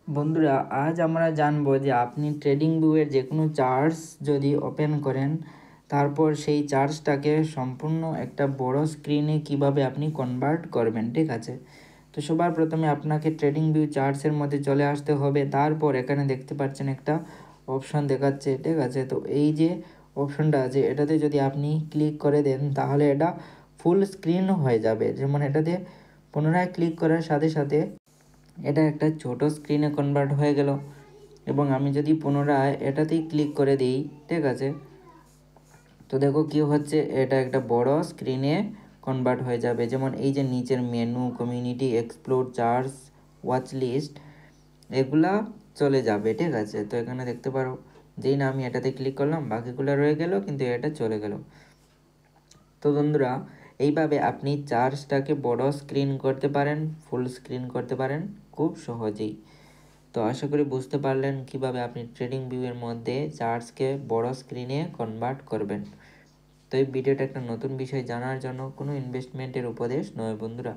বন্ধুরা, আজ আমরা জানবো যে আপনি ট্রেডিং ভিউয়ের যে কোনো চার্টস যদি ওপেন করেন, তারপর সেই চার্টসটাকে সম্পূর্ণ একটা বড় স্ক্রিনে কিভাবে আপনি কনভার্ট করবেন, ঠিক আছে? তো সবার প্রথমে আপনাকে ট্রেডিং ভিউ চার্টসের মধ্যে চলে আসতে হবে। তারপর এখানে দেখতে পাচ্ছেন একটা অপশন দেখাচ্ছে, ঠিক আছে? তো এই যে অপশনটা আছে এটাতে যদি আপনি ক্লিক করে দেন তাহলে এটা ফুল স্ক্রিন হয়ে যাবে। যেমন এটাতে পুনরায় ক্লিক করার সাথে সাথে এটা একটা ছোট স্ক্রিনে কনভার্ট হয়ে গেল। এবং আমি যদি পুনরায় এটাতেই ক্লিক করে দিই, ঠিক আছে, তো দেখো কি হচ্ছে, এটা একটা বড় স্ক্রিনে কনভার্ট হয়ে যাবে। যেমন এই যে নিচের menu, community, explore, charts, watch list, এগুলা চলে যাবে, ঠিক আছে? তো এখানে দেখতে পারো যেই না আমি এটাতে ক্লিক করলাম বাকিগুলো রয়ে গেল, কিন্তু এটা চলে গেল। তো বন্ধুরা, এইভাবে আপনি চার্টসটাকে বড় স্ক্রিন করতে পারেন, ফুল স্ক্রিন করতে পারেন খুব সহজেই। তো আশা করি বুঝতে পারলেন কিভাবে আপনি ট্রেডিং ভিউয়ের মধ্যে চার্টসকে বড় স্ক্রিনে কনভার্ট করবেন। তো এই ভিডিওটা একটা নতুন বিষয় জানার জন্য কোনো ইনভেস্টমেন্টের উপদেশ নয় বন্ধুরা।